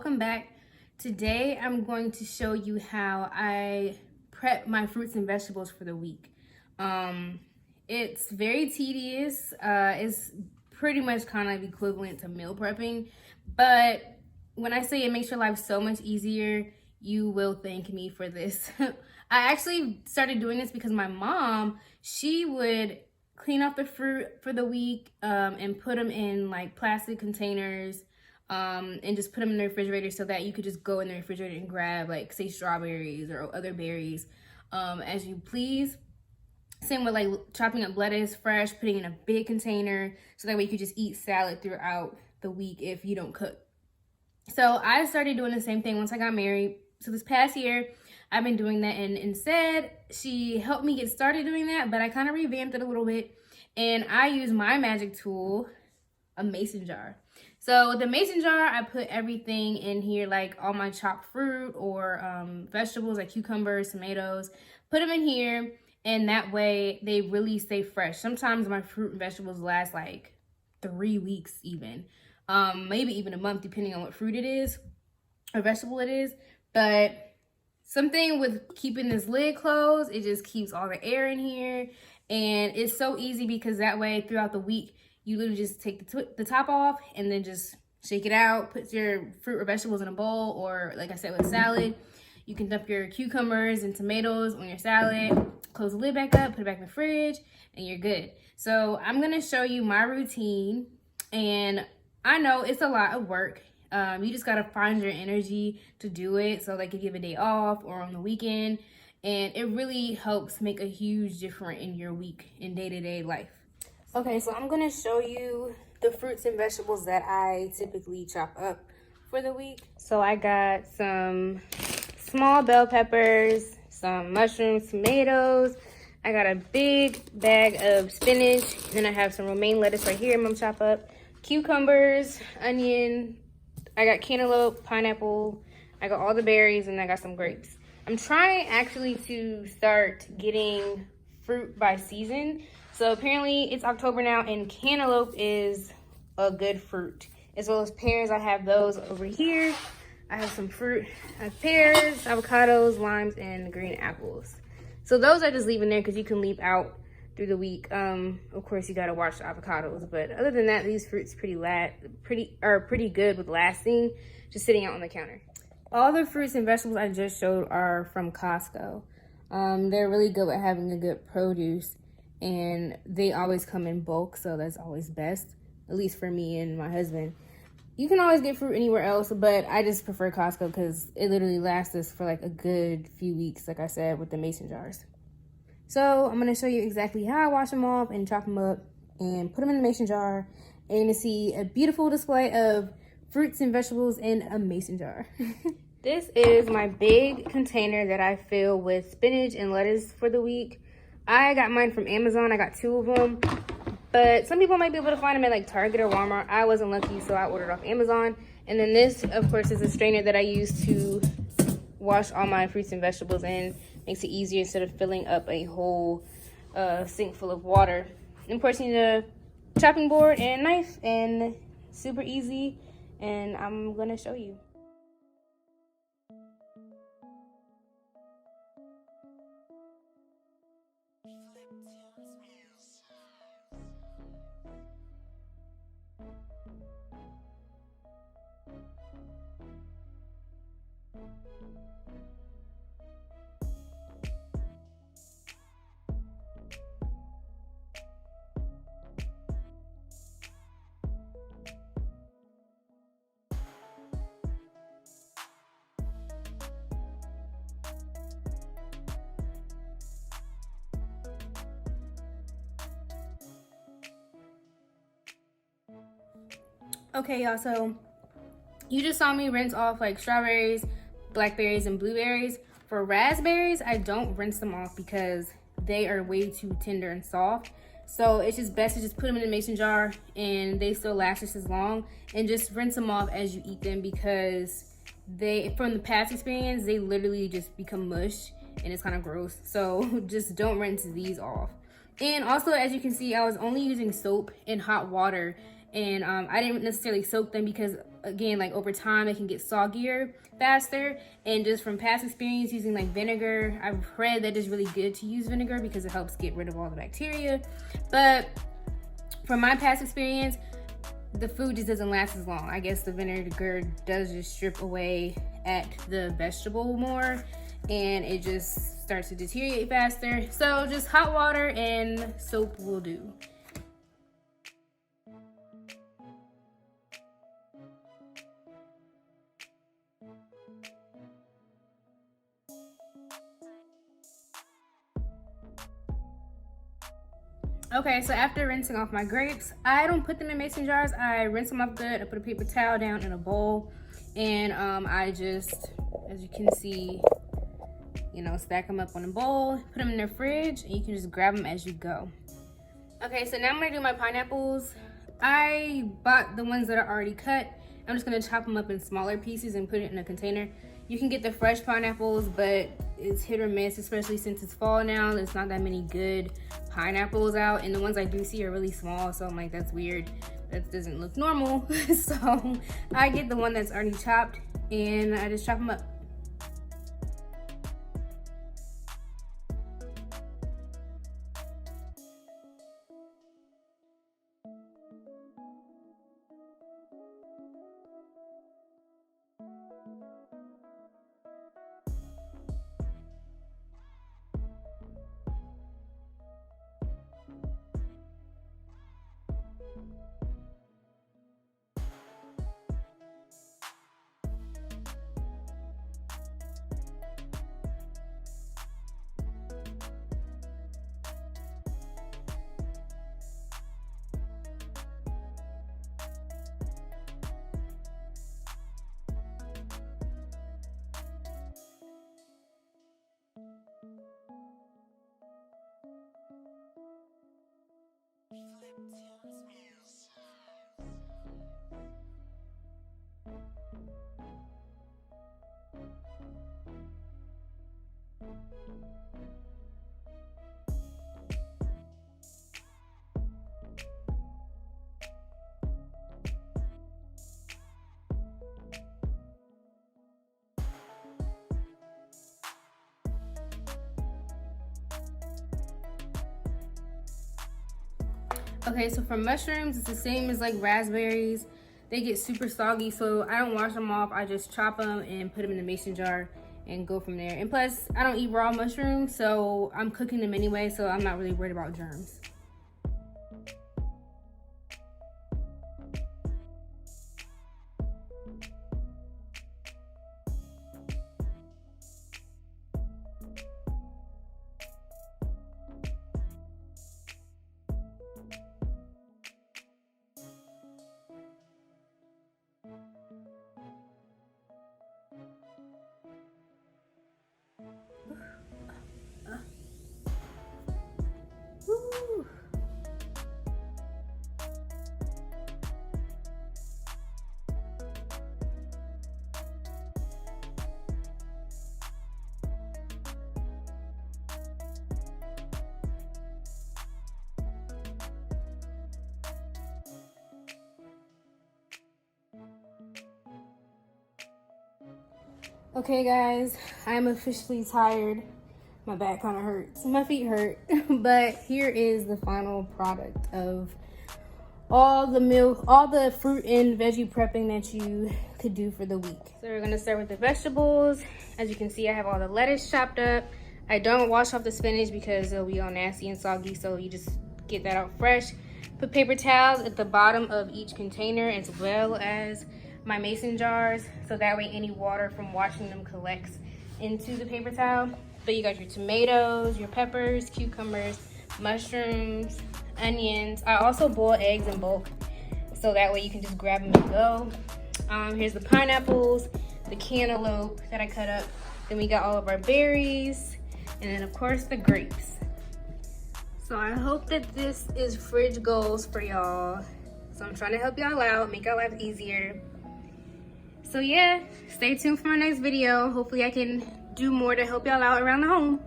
welcome back. Today I'm going to show you how I prep my fruits and vegetables for the week. It's very tedious. It's pretty much kind of equivalent to meal prepping, but when I say it makes your life so much easier, you will thank me for this. I actually started doing this because my mom, she would clean off the fruit for the week and put them in like plastic containers and just put them in the refrigerator so that you could just go in the refrigerator and grab like say strawberries or other berries as you please. Same with like chopping up lettuce fresh, putting in a big container so that way you could just eat salad throughout the week if you don't cook. So I started doing the same thing once I got married. So this past year, I've been doing that, and instead, she helped me get started doing that, but I kind of revamped it a little bit, and I use my magic tool, a mason jar. So with the mason jar, I put everything in here, like all my chopped fruit or vegetables like cucumbers, tomatoes, put them in here, and that way they really stay fresh. Sometimes my fruit and vegetables last like 3 weeks even, maybe even a month, depending on what fruit it is or vegetable it is. But something with keeping this lid closed, it just keeps all the air in here. And it's so easy because that way throughout the week, you literally just take the top off and then just shake it out, put your fruit or vegetables in a bowl, or like I said with salad, you can dump your cucumbers and tomatoes on your salad, close the lid back up, put it back in the fridge, and you're good. So I'm gonna show you my routine, and I know it's a lot of work. You just gotta find your energy to do it. So like if you have a day off or on the weekend, and it really helps make a huge difference in your week in day-to-day life. Okay, so I'm gonna show you the fruits and vegetables that I typically chop up for the week. So I got some small bell peppers, some mushrooms, tomatoes. I got a big bag of spinach. Then I have some romaine lettuce right here I'm gonna chop up. Cucumbers, onion. I got cantaloupe, pineapple, I got all the berries, and I got some grapes. I'm trying actually to start getting fruit by season. So apparently it's October now, and cantaloupe is a good fruit. As well as pears, I have those over here. I have some fruit. I have pears, avocados, limes, and green apples. So those I just leave in there because you can leave out through the week. Of course, you gotta watch the avocados, but other than that, these fruits are pretty good with lasting, just sitting out on the counter. All the fruits and vegetables I just showed are from Costco. They're really good at having a good produce, and they always come in bulk, so that's always best, at least for me and my husband. You can always get fruit anywhere else, but I just prefer Costco because it literally lasts us for like a good few weeks, like I said, with the mason jars. So I'm going to show you exactly how I wash them off and chop them up and put them in the mason jar. And you're going to see a beautiful display of fruits and vegetables in a mason jar. This is my big container that I fill with spinach and lettuce for the week. I got mine from Amazon. I got 2 of them. But some people might be able to find them at like Target or Walmart. I wasn't lucky, so I ordered off Amazon. And then this, of course, is a strainer that I use to wash all my fruits and vegetables in. Makes it easier instead of filling up a whole sink full of water. And of course, you need a chopping board and knife, and super easy. And I'm gonna show you. Okay, y'all, so you just saw me rinse off like strawberries, blackberries, and blueberries. For raspberries, I don't rinse them off because they are way too tender and soft. So it's just best to just put them in a mason jar and they still last just as long, and just rinse them off as you eat them because from the past experience, they literally just become mush and it's kind of gross. So just don't rinse these off. And also, as you can see, I was only using soap and hot water, and I didn't necessarily soak them because, again, like over time it can get soggier faster. And just from past experience using like vinegar, I've read that it's really good to use vinegar because it helps get rid of all the bacteria. But from my past experience, the food just doesn't last as long. I guess the vinegar does just strip away at the vegetable more, and it just starts to deteriorate faster. So just hot water and soap will do. Okay, so after rinsing off my grapes, I don't put them in mason jars. I rinse them off good. I put a paper towel down in a bowl, and I just, as you can see, you know, stack them up on a bowl, put them in the fridge, and you can just grab them as you go. Okay, so now I'm gonna do my pineapples. I bought the ones that are already cut. I'm just gonna chop them up in smaller pieces and put it in a container. You can get the fresh pineapples, but it's hit or miss, especially since it's fall now. There's not that many good pineapples out, and the ones I do see are really small, so I'm like, that's weird. That doesn't look normal. So I get the one that's already chopped, and I just chop them up. Okay, so for mushrooms, it's the same as like raspberries. They get super soggy, so I don't wash them off. I just chop them and put them in the mason jar and go from there. And plus, I don't eat raw mushrooms, so I'm cooking them anyway, so I'm not really worried about germs. Woo. Okay guys, I'm officially tired. My back kind of hurts, my feet hurt, but here is the final product of all the fruit and veggie prepping that you could do for the week. So we're gonna start with the vegetables. As you can see, I have all the lettuce chopped up. I don't wash off the spinach because it'll be all nasty and soggy, so you just get that out fresh. Put paper towels at the bottom of each container as well as my mason jars, so that way any water from washing them collects into the paper towel. But you got your tomatoes, your peppers, cucumbers, mushrooms, onions. I also boil eggs in bulk, so that way you can just grab them and go. Here's the pineapples, the cantaloupe that I cut up. Then we got all of our berries, and then of course the grapes. So I hope that this is fridge goals for y'all. So I'm trying to help y'all out, make our life easier. So yeah, stay tuned for my next video. Hopefully I can do more to help y'all out around the home.